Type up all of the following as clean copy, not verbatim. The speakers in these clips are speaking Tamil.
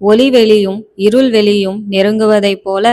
ஒளிவெளியும் இருள்வெளியும் நெருங்குவதைப் போல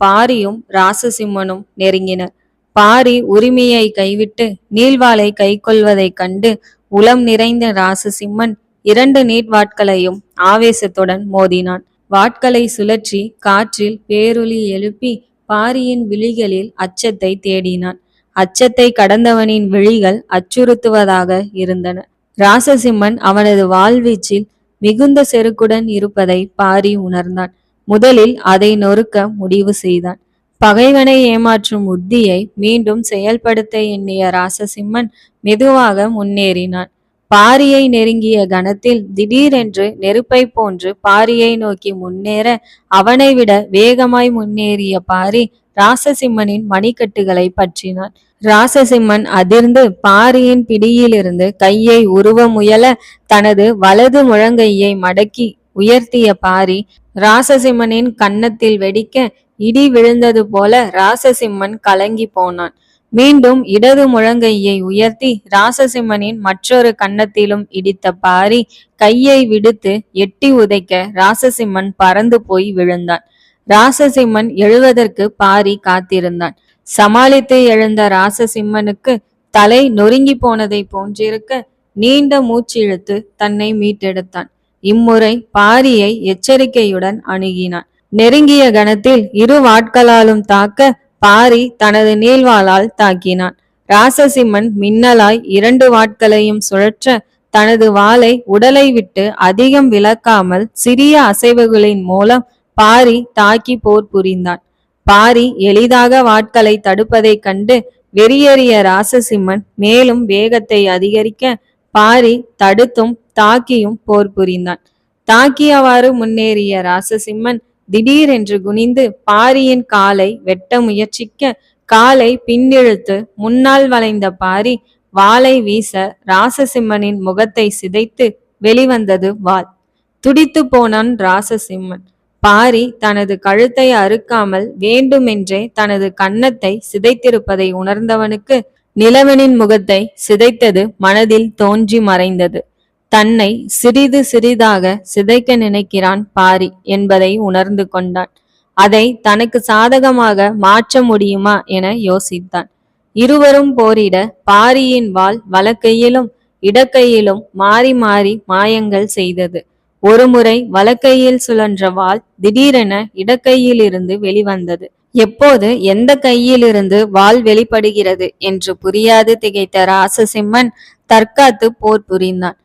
பாரியும் ராசசிம்மனும் நெருங்கினர். பாரி உரிமையை கைவிட்டு நீள்வாளை கைக்கொள்வதைக் கண்டு உளம் நிறைந்த ராசசிம்மன் 2 நீட்வாட்களையும் ஆவேசத்துடன் மோதினான். வாட்களை சுழற்றி காற்றில் பேரொலி எழுப்பி பாரியின் விழிகளில் அச்சத்தை தேடினான். அச்சத்தை கடந்தவனின் விழிகள் அச்சுறுத்துவதாக இருந்தன. ராசசிம்மன் அவனது வாழ்வீச்சில் மிகுந்த செருக்குடன் இருப்பதை பாரி உணர்ந்தான். முதலில் அதை நொறுக்க முடிவு செய்தான். பகைவனை ஏமாற்றும் உத்தியை மீண்டும் செயல்படுத்த எண்ணிய ராசசிம்மன் மெதுவாக முன்னேறினான். பாரியை நெருங்கிய கணத்தில் திடீரென்று நெருப்பை போன்று பாரியை நோக்கி முன்னேற அவனை விட வேகமாய் முன்னேறிய பாரி ராசசிம்மனின் மணிக்கட்டுகளை பற்றினான். ராசசிம்மன் அதிர்ந்து பாரியின் பிடியிலிருந்து கையை உருவ முயல தனது வலது முழங்கையை மடக்கி உயர்த்திய பாரி ராசசிம்மனின் கன்னத்தில் வெடிக்க இடி விழுந்தது போல ராசசிம்மன் கலங்கி போனான். மீண்டும் இடது முழங்கையை உயர்த்தி ராசசிம்மனின் மற்றொரு கன்னத்திலும் இடித்த பாரி கையை விடுத்து எட்டி உதைக்க ராசசிம்மன் பறந்து போய் விழுந்தான். ராசசிம்மன் எழுவதற்கு பாரி காத்திருந்தான். சமாளித்து எழுந்த ராசசிம்மனுக்கு தலை நொறுங்கி போனதை போன்றிருக்க நீண்ட மூச்சிழுத்து தன்னை மீட்டெடுத்தான். இம்முறை பாரியை எச்சரிக்கையுடன் அணுகினான். நெருங்கிய கணத்தில் 2 வாட்களாலும் தாக்க பாரி தனது நீள்வாளால் தாக்கினான். ராசசிம்மன் மின்னலாய் 2 வாட்களையும் சுழற்ற தனது வாளை உடலை விட்டு அதிகம் விலக்காமல் சிறிய அசைவுகளின் மூலம் பாரி தாக்கி போர் புரிந்தான். பாரி எளிதாக வாட்களை தடுப்பதைக் கண்டு வெறியேறிய ராசசிம்மன் மேலும் வேகத்தை அதிகரிக்க பாரி தடுத்தும் தாக்கியும் போர் புரிந்தான். தாக்கியவாறு முன்னேறிய ராசசிம்மன் திடீரென்று குனிந்து பாரியின் காலை வெட்ட முயற்சிக்க காலை பின்னிழுத்து முன்னால் வளைந்த பாரி வாளை வீச ராசசிம்மனின் முகத்தை சிதைத்து வெளிவந்தது வாள். துடித்து போனான் ராசசிம்மன். பாரி தனது கழுத்தை அறுக்காமல் வேண்டுமென்றே தனது கன்னத்தை சிதைத்திருப்பதை உணர்ந்தவனுக்கு நிலவனின் முகத்தை சிதைத்தது மனதில் தோன்றி மறைந்தது. தன்னை சிறிது சிறிதாக சிதைக்க நினைக்கிறான் பாரி என்பதை உணர்ந்து கொண்டான். அதை தனக்கு சாதகமாக மாற்ற முடியுமா என யோசித்தான். இருவரும் போரிட பாரியின் வாள் வலக்கையிலும் இடக்கையிலும் மாறி மாறி மாயங்கள் செய்தது. ஒருமுறை வலக்கையில் சுழன்ற வாள் திடீரென இடக்கையில் இருந்து வெளிவந்தது. எப்போது எந்த கையிலிருந்து வாள் வெளிப்படுகிறது என்று புரியாது திகைத்த ராசசிம்மன் தற்காத்து போர் புரிந்தான்.